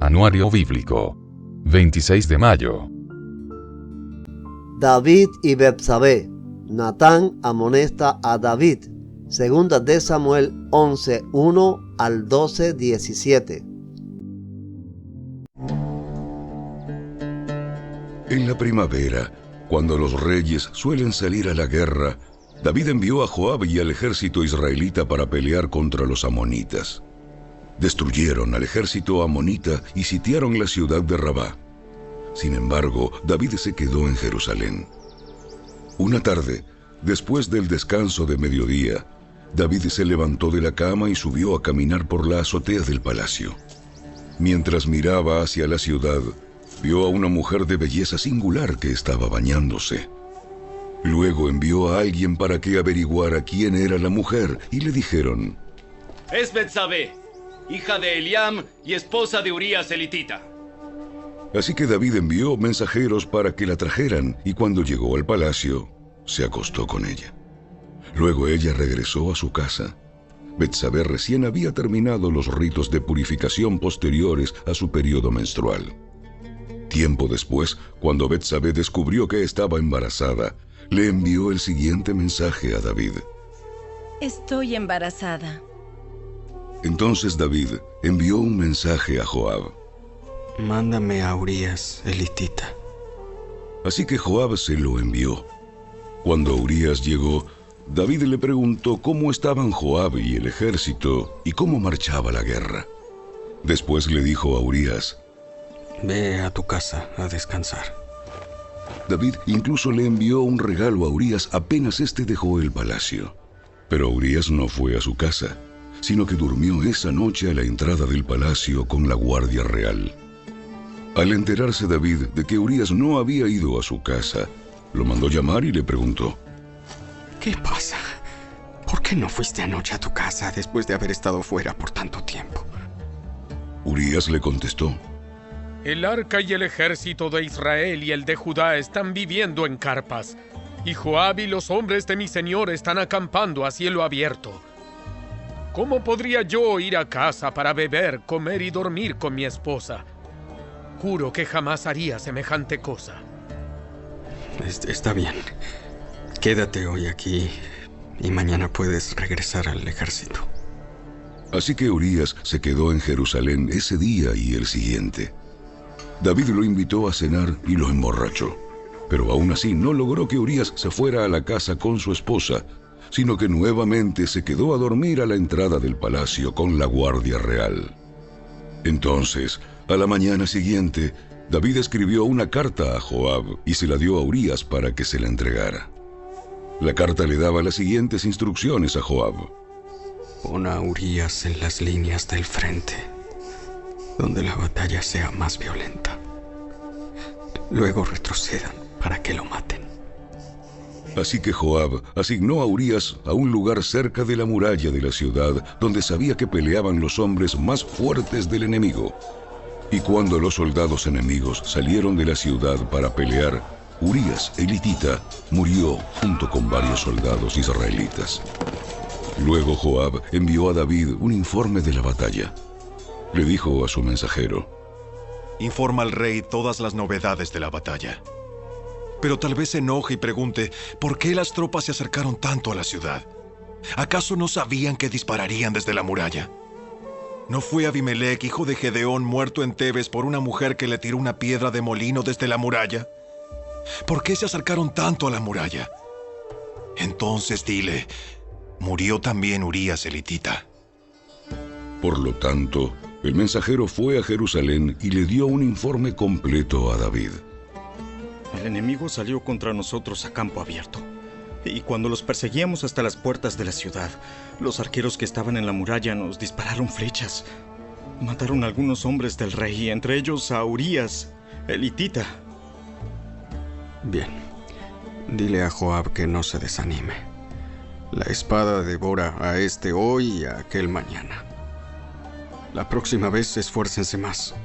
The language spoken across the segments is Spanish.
Anuario Bíblico. 26 de mayo. David y Betsabé. Natán amonesta a David. Segunda de Samuel 11:1 al 12:17. En la primavera, cuando los reyes suelen salir a la guerra, David envió a Joab y al ejército israelita para pelear contra los amonitas. Destruyeron al ejército amonita y sitiaron la ciudad de Rabá. Sin embargo, David se quedó en Jerusalén. Una tarde, después del descanso de mediodía, David se levantó de la cama y subió a caminar por la azotea del palacio. Mientras miraba hacia la ciudad, vio a una mujer de belleza singular que estaba bañándose. Luego envió a alguien para que averiguara quién era la mujer y le dijeron: Es Betsabé, hija de Eliam y esposa de Urías elitita. Así que David envió mensajeros para que la trajeran, y cuando llegó al palacio, se acostó con ella. Luego ella regresó a su casa. Betsabé recién había terminado los ritos de purificación posteriores a su periodo menstrual. Tiempo después, cuando Betsabé descubrió que estaba embarazada, le envió el siguiente mensaje a David: Estoy embarazada. Entonces David envió un mensaje a Joab: Mándame a Urías elitita. Así que Joab se lo envió. Cuando Urías llegó, David le preguntó cómo estaban Joab y el ejército y cómo marchaba la guerra. Después le dijo a Urías: Ve a tu casa a descansar. David incluso le envió un regalo a Urías apenas éste dejó el palacio. Pero Urías no fue a su casa, sino que durmió esa noche a la entrada del palacio con la guardia real. Al enterarse David de que Urías no había ido a su casa, lo mandó llamar y le preguntó: ¿Qué pasa? ¿Por qué no fuiste anoche a tu casa después de haber estado fuera por tanto tiempo? Urías le contestó: El arca y el ejército de Israel y el de Judá están viviendo en carpas, y Joab y los hombres de mi señor están acampando a cielo abierto. ¿Cómo podría yo ir a casa para beber, comer y dormir con mi esposa? Juro que jamás haría semejante cosa. Está bien. Quédate hoy aquí y mañana puedes regresar al ejército. Así que Urías se quedó en Jerusalén ese día y el siguiente. David lo invitó a cenar y lo emborrachó. Pero aún así no logró que Urías se fuera a la casa con su esposa, sino que nuevamente se quedó a dormir a la entrada del palacio con la guardia real. Entonces, a la mañana siguiente, David escribió una carta a Joab y se la dio a Urías para que se la entregara. La carta le daba las siguientes instrucciones a Joab: Pon a Urías en las líneas del frente, donde la batalla sea más violenta. Luego retrocedan para que lo maten. Así que Joab asignó a Urías a un lugar cerca de la muralla de la ciudad, donde sabía que peleaban los hombres más fuertes del enemigo. Y cuando los soldados enemigos salieron de la ciudad para pelear, Urías elitita murió junto con varios soldados israelitas. Luego Joab envió a David un informe de la batalla. Le dijo a su mensajero: Informa al rey todas las novedades de la batalla. Pero tal vez se enoje y pregunte por qué las tropas se acercaron tanto a la ciudad. ¿Acaso no sabían que dispararían desde la muralla? ¿No fue Abimelec, hijo de Gedeón, muerto en Tebes por una mujer que le tiró una piedra de molino desde la muralla? ¿Por qué se acercaron tanto a la muralla? Entonces dile: murió también Urías elitita. Por lo tanto, el mensajero fue a Jerusalén y le dio un informe completo a David. El enemigo salió contra nosotros a campo abierto. Y cuando los perseguíamos hasta las puertas de la ciudad, los arqueros que estaban en la muralla nos dispararon flechas. Mataron a algunos hombres del rey, entre ellos a Urías elitita. Bien. Dile a Joab que no se desanime. La espada devora a este hoy y a aquel mañana. La próxima vez esfuércense más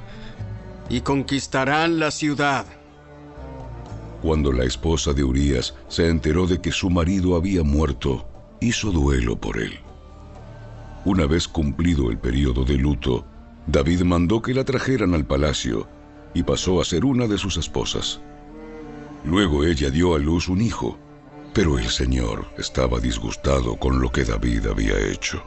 y conquistarán la ciudad. Cuando la esposa de Urías se enteró de que su marido había muerto, hizo duelo por él. Una vez cumplido el periodo de luto, David mandó que la trajeran al palacio y pasó a ser una de sus esposas. Luego ella dio a luz un hijo, pero el Señor estaba disgustado con lo que David había hecho.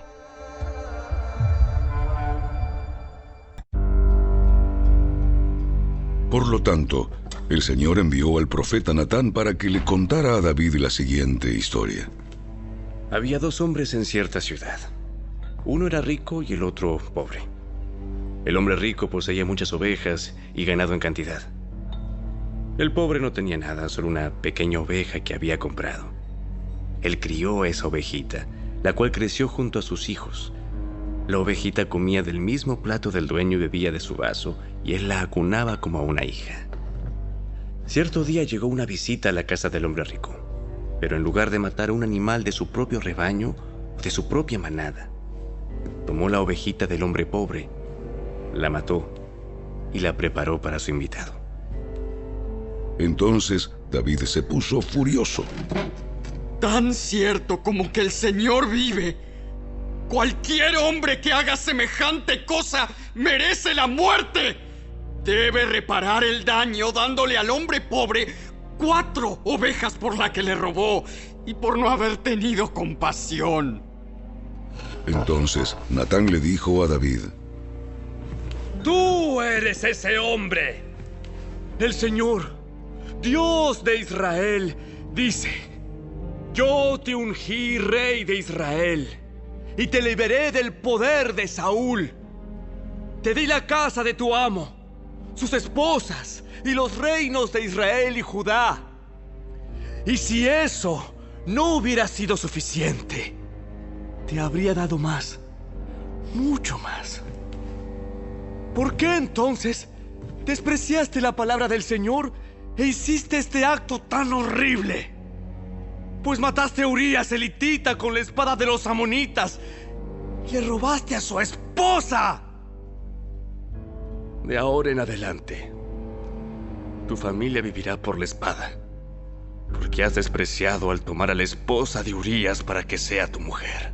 Por lo tanto, el Señor envió al profeta Natán para que le contara a David la siguiente historia. Había 2 hombres en cierta ciudad. Uno era rico y el otro pobre. El hombre rico poseía muchas ovejas y ganado en cantidad. El pobre no tenía nada, solo una pequeña oveja que había comprado. Él crió a esa ovejita, la cual creció junto a sus hijos. La ovejita comía del mismo plato del dueño y bebía de su vaso, y él la acunaba como a una hija. Cierto día llegó una visita a la casa del hombre rico, pero en lugar de matar a un animal de su propio rebaño o de su propia manada, tomó la ovejita del hombre pobre, la mató y la preparó para su invitado. Entonces David se puso furioso. Tan cierto como que el Señor vive, cualquier hombre que haga semejante cosa merece la muerte. Debe reparar el daño dándole al hombre pobre 4 ovejas por la que le robó y por no haber tenido compasión. Entonces Natán le dijo a David: Tú eres ese hombre. El Señor, Dios de Israel, dice: Yo te ungí rey de Israel y te liberé del poder de Saúl. Te di la casa de tu amo, sus esposas y los reinos de Israel y Judá. Y si eso no hubiera sido suficiente, te habría dado más, mucho más. ¿Por qué entonces despreciaste la palabra del Señor e hiciste este acto tan horrible? Pues mataste a Urías elitita con la espada de los amonitas y le robaste a su esposa. De ahora en adelante, tu familia vivirá por la espada, porque has despreciado al tomar a la esposa de Urías para que sea tu mujer.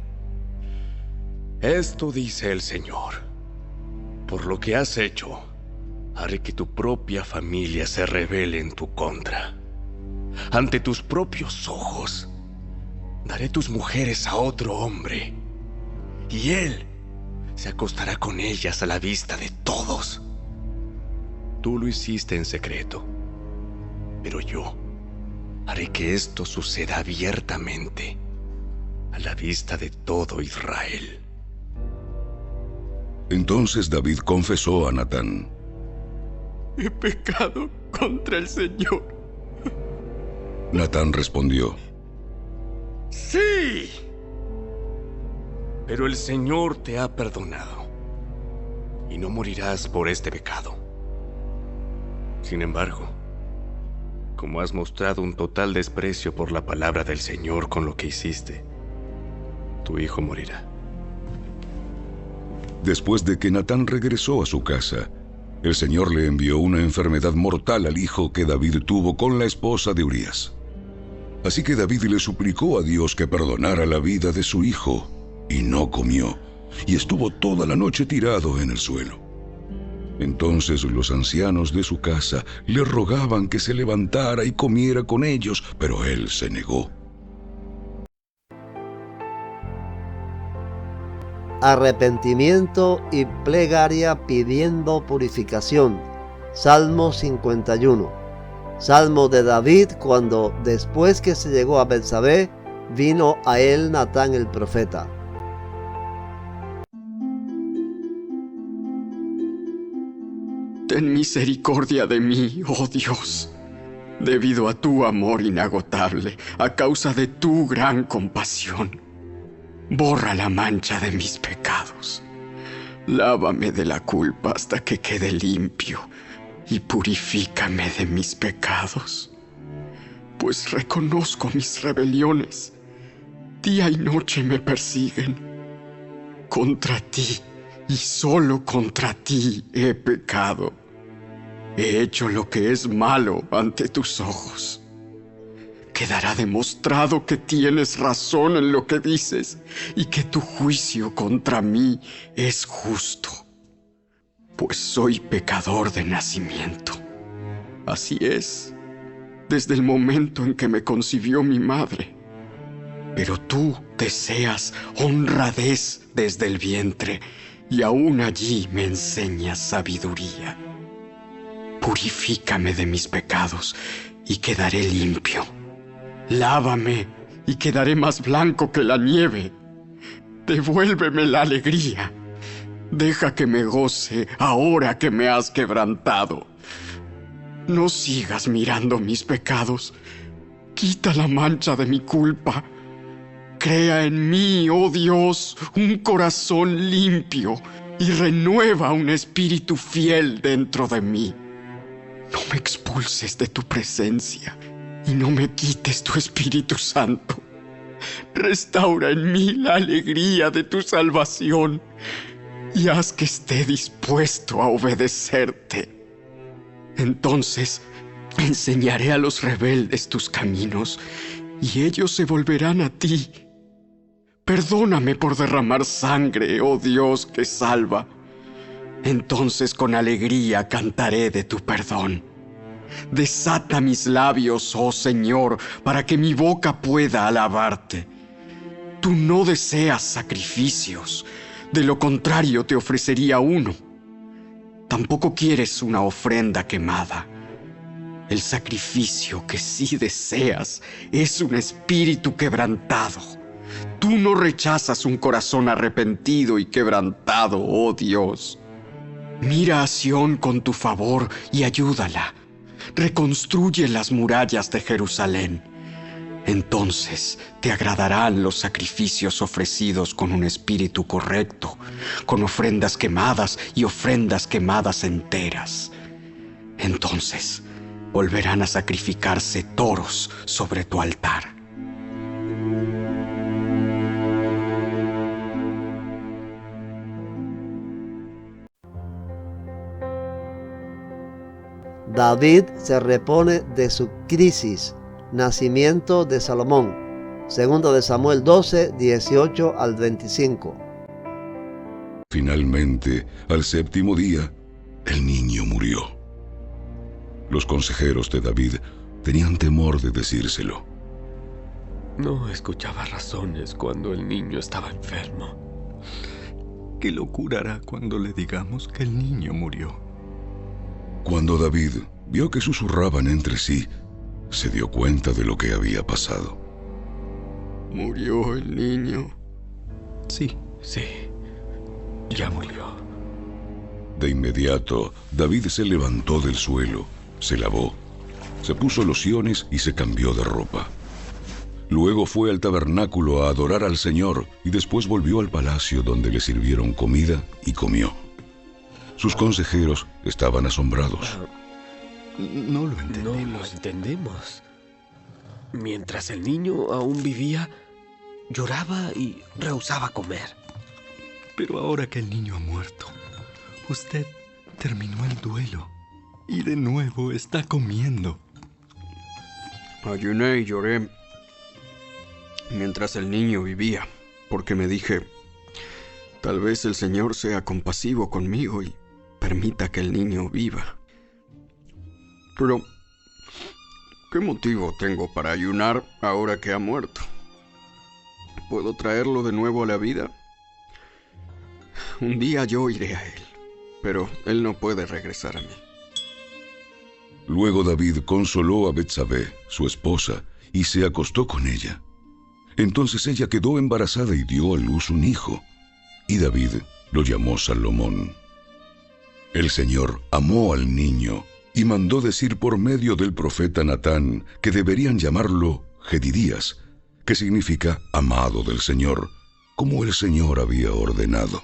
Esto dice el Señor: por lo que has hecho, haré que tu propia familia se rebele en tu contra. Ante tus propios ojos, daré tus mujeres a otro hombre, y él se acostará con ellas a la vista de todos. Tú lo hiciste en secreto, pero yo haré que esto suceda abiertamente, a la vista de todo Israel. Entonces David confesó a Natán: He pecado contra el Señor. Natán respondió: ¡Sí! Pero el Señor te ha perdonado, y no morirás por este pecado. Sin embargo, como has mostrado un total desprecio por la palabra del Señor con lo que hiciste, tu hijo morirá. Después de que Natán regresó a su casa, el Señor le envió una enfermedad mortal al hijo que David tuvo con la esposa de Urías. Así que David le suplicó a Dios que perdonara la vida de su hijo, y no comió, y estuvo toda la noche tirado en el suelo. Entonces los ancianos de su casa le rogaban que se levantara y comiera con ellos, pero él se negó. Arrepentimiento y plegaria pidiendo purificación. Salmo 51. Salmo de David cuando, después que se llegó a Betsabé, vino a él Natán el profeta. Ten misericordia de mí, oh Dios, debido a tu amor inagotable, a causa de tu gran compasión. Borra la mancha de mis pecados. Lávame de la culpa hasta que quede limpio y purifícame de mis pecados. Pues reconozco mis rebeliones. Día y noche me persiguen. Contra ti y solo contra ti he pecado. He hecho lo que es malo ante tus ojos. Quedará demostrado que tienes razón en lo que dices y que tu juicio contra mí es justo. pues soy pecador de nacimiento. Así es, desde el momento en que me concibió mi madre. Pero tú deseas honradez desde el vientre, y aún allí me enseñas sabiduría. Purifícame de mis pecados y quedaré limpio. Lávame y quedaré más blanco que la nieve. Devuélveme la alegría. Deja que me goce ahora que me has quebrantado. No sigas mirando mis pecados. Quita la mancha de mi culpa. Crea en mí, oh Dios, un corazón limpio y renueva un espíritu fiel dentro de mí. No me expulses de tu presencia y no me quites tu Espíritu Santo. Restaura en mí la alegría de tu salvación y haz que esté dispuesto a obedecerte. Entonces enseñaré a los rebeldes tus caminos y ellos se volverán a ti. Perdóname por derramar sangre, oh Dios que salva. Entonces con alegría cantaré de tu perdón. Desata mis labios, oh Señor, para que mi boca pueda alabarte. Tú no deseas sacrificios, de lo contrario te ofrecería uno. Tampoco quieres una ofrenda quemada. El sacrificio que sí deseas es un espíritu quebrantado. Tú no rechazas un corazón arrepentido y quebrantado, oh Dios. Mira a Sión con tu favor y ayúdala. Reconstruye las murallas de Jerusalén. Entonces te agradarán los sacrificios ofrecidos con un espíritu correcto, con ofrendas quemadas y ofrendas quemadas enteras. Entonces volverán a sacrificarse toros sobre tu altar. David se repone de su crisis. Nacimiento de Salomón. Segundo de Samuel 12, 18 al 25. Finalmente, al séptimo día, el niño murió. Los consejeros de David tenían temor de decírselo. No escuchaba razones cuando el niño estaba enfermo. ¿Qué locura hará cuando le digamos que el niño murió? Cuando David vio que susurraban entre sí, se dio cuenta de lo que había pasado. ¿Murió el niño? Sí, ya murió. De inmediato, David se levantó del suelo, se lavó, se puso lociones y se cambió de ropa. Luego fue al tabernáculo a adorar al Señor y después volvió al palacio donde le sirvieron comida y comió. Sus consejeros estaban asombrados. No lo entendemos. No lo entendemos. Mientras el niño aún vivía, lloraba y rehusaba comer. Pero ahora que el niño ha muerto, usted terminó el duelo y de nuevo está comiendo. Ayuné y lloré mientras el niño vivía, porque me dije, tal vez el Señor sea compasivo conmigo y permita que el niño viva. Pero, ¿qué motivo tengo para ayunar ahora que ha muerto? ¿Puedo traerlo de nuevo a la vida? Un día yo iré a él, pero él no puede regresar a mí. Luego David consoló a Betsabé, su esposa, y se acostó con ella. Entonces ella quedó embarazada y dio a luz un hijo, y David lo llamó Salomón. El Señor amó al niño y mandó decir por medio del profeta Natán que deberían llamarlo Jedidías, que significa amado del Señor, como el Señor había ordenado.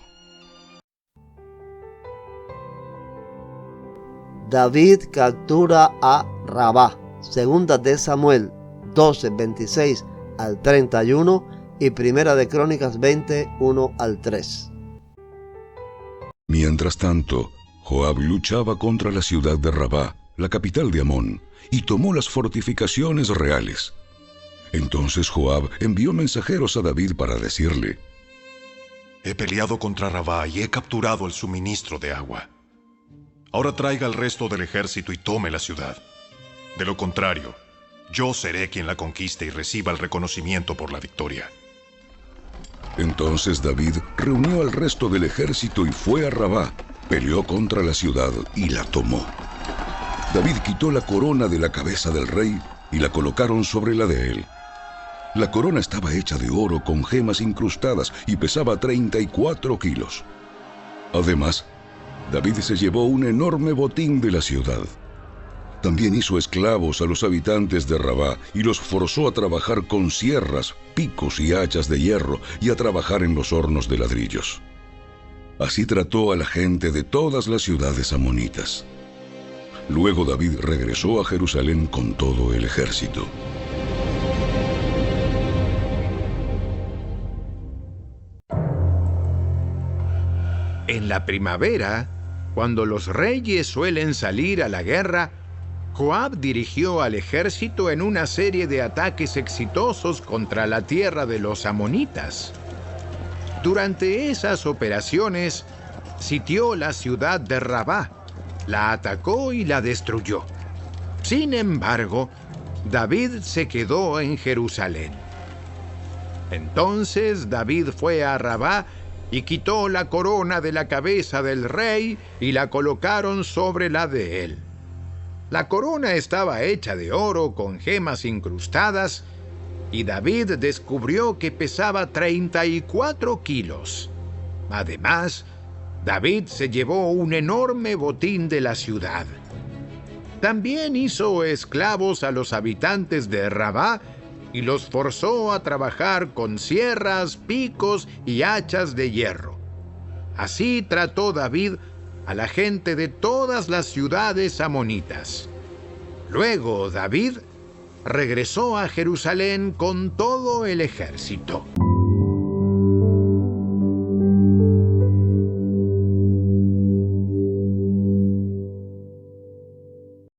David captura a Rabá. Segunda de Samuel 12, 26 al 31 y Primera de Crónicas 20, 1 al 3. Mientras tanto, Joab luchaba contra la ciudad de Rabá, la capital de Amón, y tomó las fortificaciones reales. Entonces Joab envió mensajeros a David para decirle: He peleado contra Rabá y he capturado el suministro de agua. Ahora traiga al resto del ejército y tome la ciudad. De lo contrario, yo seré quien la conquiste y reciba el reconocimiento por la victoria. Entonces David reunió al resto del ejército y fue a Rabá, peleó contra la ciudad y la tomó. David quitó la corona de la cabeza del rey y la colocaron sobre la de él. La corona estaba hecha de oro con gemas incrustadas y pesaba 34 kilos. Además, David se llevó un enorme botín de la ciudad. También hizo esclavos a los habitantes de Rabá y los forzó a trabajar con sierras, picos y hachas de hierro y a trabajar en los hornos de ladrillos. Así trató a la gente de todas las ciudades amonitas. Luego David regresó a Jerusalén con todo el ejército. En la primavera, cuando los reyes suelen salir a la guerra, Joab dirigió al ejército en una serie de ataques exitosos contra la tierra de los amonitas. Durante esas operaciones, sitió la ciudad de Rabá, la atacó y la destruyó. Sin embargo, David se quedó en Jerusalén. Entonces David fue a Rabá y quitó la corona de la cabeza del rey y la colocaron sobre la de él. La corona estaba hecha de oro con gemas incrustadas y David descubrió que pesaba 34 kilos. Además, David se llevó un enorme botín de la ciudad. También hizo esclavos a los habitantes de Rabá y los forzó a trabajar con sierras, picos y hachas de hierro. Así trató David a la gente de todas las ciudades amonitas. Luego David regresó a Jerusalén con todo el ejército.